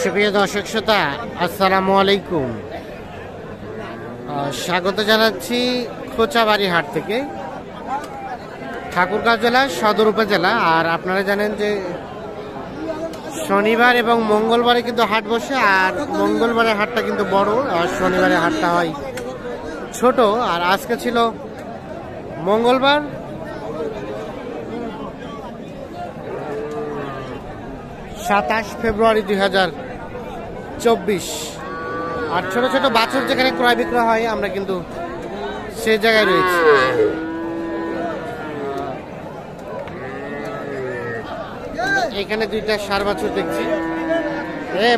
সুপ্রিয় দর্শক শ্রোতা, আসসালামু আলাইকুম। স্বাগত জানাচ্ছি খোঁচাবাড়ি হাট থেকে, ঠাকুরগাঁও জেলা সদর উপজেলা। আর আপনারা জানেন যে শনিবার এবং মঙ্গলবারে কিন্তু হাট বসে, আর মঙ্গলবারের হাটটা কিন্তু বড় আর শনিবারের হাটটা হয় ছোট। আর আজকে ছিল মঙ্গলবার, 27 ফেব্রুয়ারি 2024। আর ছোট ছোট বাছুর যেখানে ক্রয় বিক্রয় হয় আমরা কিন্তু সেই জায়গায় রয়েছি। এখানে দুইটা ষাঁড় বাছুর দেখছি।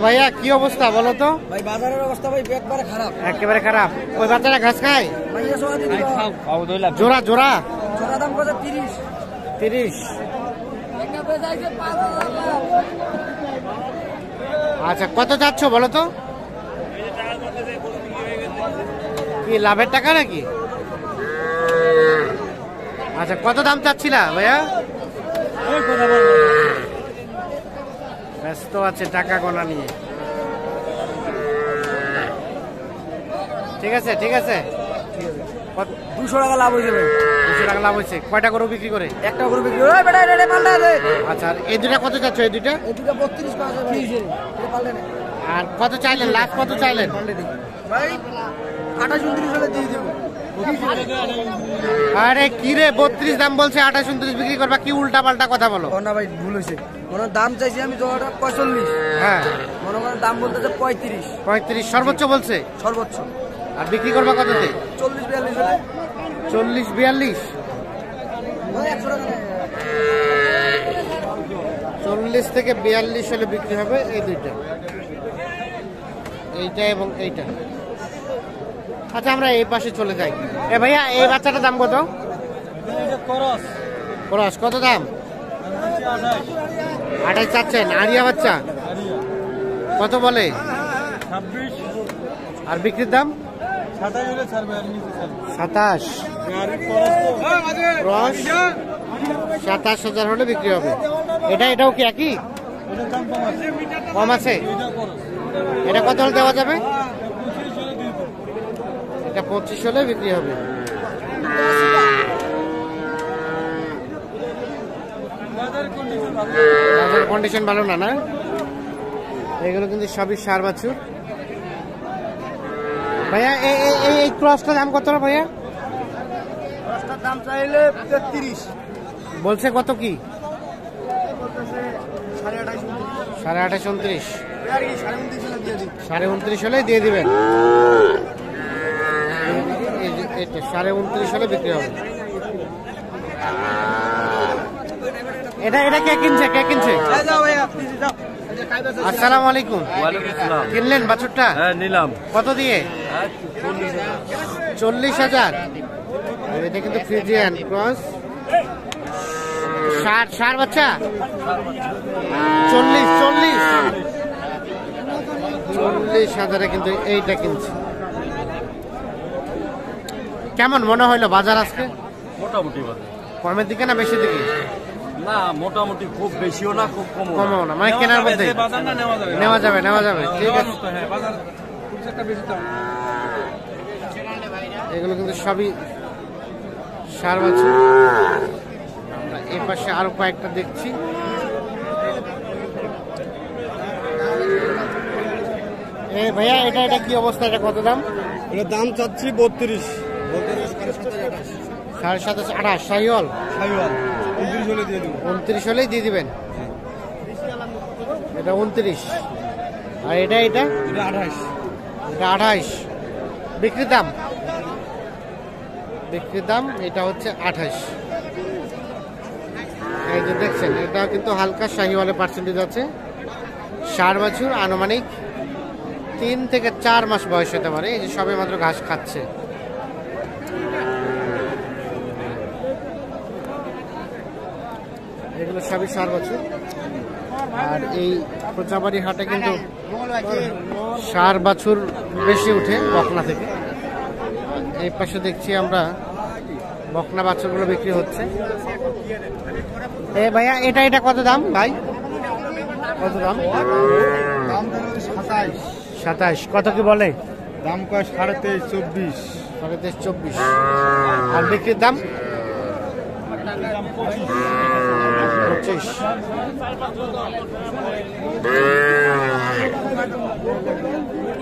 ভাইয়া কি অবস্থা বলো তো? ভাই বাজারের অবস্থা ভাই একবারে খারাপ, একেবারে খারাপ। ওই বাচ্চারা ঘাস খায়? জোড়া জোড়া জোড়া দাম কত? 30। আচ্ছা, কত যাচ্ছ বলো তো? কি লাভের টাকা নাকি? আচ্ছা, কত দাম চাচ্ছিলা ভাইয়া? ব্যস্ত আছে টাকা গোনা নিয়ে। ঠিক আছে ঠিক আছে, 200 টাকা লাভ হয়ে যাবে। 200 টাকা লাভ হয়েছে। কয়টা গরু বিক্রি করে? একটা গরু বিক্রি করে। আচ্ছা, আর এই দুটা কত চাচ্ছ? এই দুটা 32 পাওয়া যাবে। আর কত চাইলেন? লাভ কত চাইলেন? ভাই 28-29 হলে দিয়ে দেবো। আরে কি রে, 32 দাম বলছে, 28-29 বিক্রি করবা? কি উল্টা পাল্টা কথা বলো না ভাই, ভুল হয়েছে। মনে দাম চাইছি আমি জোড়াটা 45। হ্যাঁ, মনে করেন দাম বলতেছে 35। 35 সর্বোচ্চ বলছে। সর্বোচ্চ। আর বিক্রি করবা কততে? 40-42 হলে। 40-42? 40 থেকে 42 হলে বিক্রি হবে এই দুইটা, এইটা এবং এইটা। আচ্ছা, আমরা এই পাশে চলে যাই। ভাইয়া, এই বাচ্চাটার দাম কত? খরচ কত দাম? 28 চাচ্ছেন। আরিয়া বাচ্চা কত বলে? 26। আর বিক্রির দাম? 27। ক্রস 27,000 হলে বিক্রি হবে। এটাও কি একই? কম আছে। এটা কত হলে দেওয়া যাবে? এটা 25 হলে বিক্রি হবে। বাজার কন্ডিশন ভালো না? এগুলো কিন্তু সবই ষাঁড় বাছুর। ভাইয়া, এই ক্রসটার দাম কত ভাইয়া? ক্রসটার দাম চাইলে 33 বলছে। কত কি? 28-29। 29.5 হলে দিয়ে দিবেন। 29.5 হলে বিক্রি হবে। এটা কে কিনছে? আসসালামু আলাইকুম। কিনলেন বাছুরটা? হ্যাঁ, নিলাম। কত দিয়ে? 40,000। এটা কিন্তু ফ্রিজিয়ান ক্রস ষাঁড় বাচ্চা। 40,000 কিন্তু এইটা কিনছে। কেমন মনে হইলো বাজার আজকে? মোটামুটি বাজার কমের দিকে না বেশি দিকে? না, মোটামুটি, খুব বেশিও না খুব কমও না, মানে কেনার মধ্যে নেওয়া যাবে। ঠিক আছে, এগুলো কিন্তু সবই ষাঁড় বাছুর। আমরা এই পাশে আরো কয়েকটা দেখছি। ভাইয়া, এটা কি অবস্থা? এটা কত দাম? এটা দাম চাচ্ছি 32। 27.5 শাহিওয়াল। 29 হলে দিয়ে দেবো। 29 হলেই দিয়ে দিবেন। এটা 29। আর এটা 28। এটা 28। বিক্রির দাম এটা হচ্ছে 28। এই যে দেখছেন, এটা কিন্তু হালকা শাহিওয়ালের পার্সেন্টেজ আছে। ষাঁড় বাছুর, আনুমানিক 3 থেকে 4 মাস বয়স হতে পারে। এই যে সবে মাত্র ঘাস খাচ্ছে। এগুলো সবই ষাঁড় বাছুর। আর এই খোঁচাবাড়ি হাটে কিন্তু ষাঁড় বাছুর বেশি উঠে বকনা থেকে। এই পাশে দেখছি আমরা বকনা বাছুরগুলো বিক্রি হচ্ছে। ভাইয়া, এটা কত দাম ভাই? কত দাম? 27। কত কি বলে? দাম কয় 23.5, 24। 23, 24। আর বিক্রির দাম 25।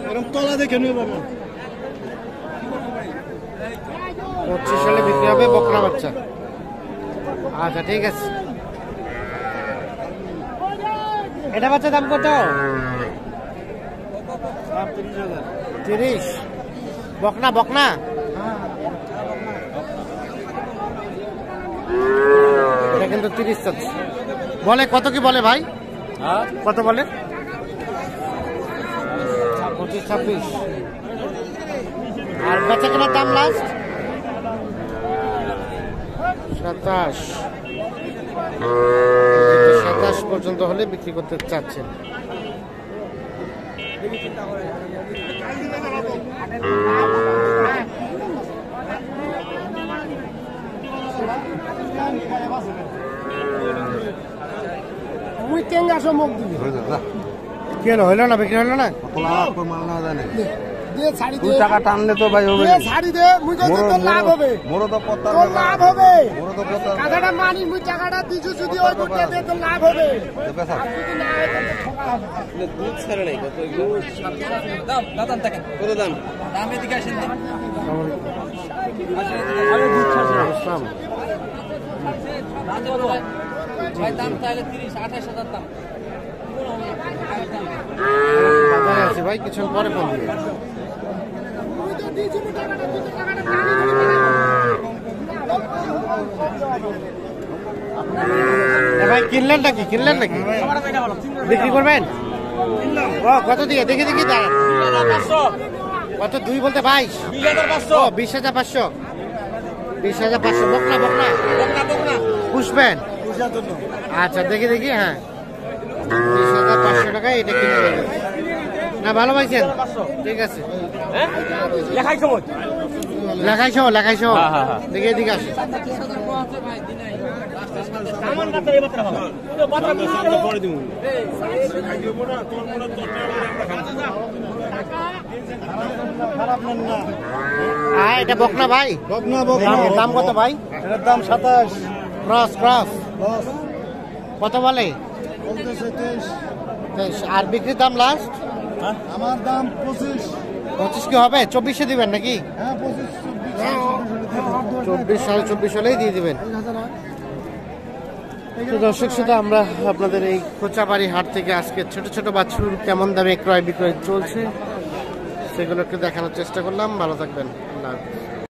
এরকম তলা দেখে নিয়ে বাবা। 25 সালে বিক্রি হবে বকনা বাচ্চা। আচ্ছা ঠিক আছে। এটা বাচ্চা দাম কত? 30। বকনা বকনা এটা কিন্তু 30 চাচ্ছে। বলে কত কি বলে ভাই? কত বলে? 25, 26। আর বেচা কেনার দাম লাস্ট 27। 27 পর্যন্ত হলে বিক্রি করতে চাচ্ছেন। কেন হইল না? বিক্রি হইল না? টাকা টানলে তো ভাই হবে। লাভ হবে। মোর তো পত্তা লাভ হবে। মোর তো পত্তা টাকাটা মানি মুই টাকাটা দিছু যদি ওই বুটে দে তো লাভ হবে। বেচা। দুধ ছাড়া নাই কত দাম দাম দেখেন কত দাম দাম এদিকে আসেন তো আরে দুধ ছাড়ছে আসসালাম। ভাই দাম তাহলে 30 28,000 দাম বাজারে আছি ভাই, কিছুক্ষণ পরে ফোন দিবে। ভাই কিনলেন নাকি? কিনলেন নাকি? বিক্রি করবেন? ও কত দিয়ে? দেখি দেখি দাঁড়ান। কত? 2 বলতে 22। 20,500। 20,500। বকনা বকনা পুষবেন? আচ্ছা দেখি দেখি। হ্যাঁ 20,500 টাকায় এটা কিনে নেবেন না? ভালো পাইছেন? ঠিক আছে। লেখাইছো লেখাইছো দেখি এদিকে আসে। হ্যাঁ এটা বকনা ভাই। বকনা বকনা। দাম কত ভাই? এর দাম 27। ক্রস ক্রস লস কত বলে? বলতেছে 23। আর বিক্রির দাম লাস্ট? আমার দাম 25। 25 কি হবে? 24-এ দিবেন নাকি? হ্যাঁ 25, 24, 24 হলেই দিয়ে দিবেন। তো দর্শক শুধু আমরা আপনাদের এই কোচাবাড়ি হাট থেকে আজকে ছোট ছোট বাছুর কেমন দামে ক্রয় বিক্রয় চলছে সেগুলো একটু দেখানোর চেষ্টা করলাম। ভালো থাকবেন। আল্লাহ হাফেজ।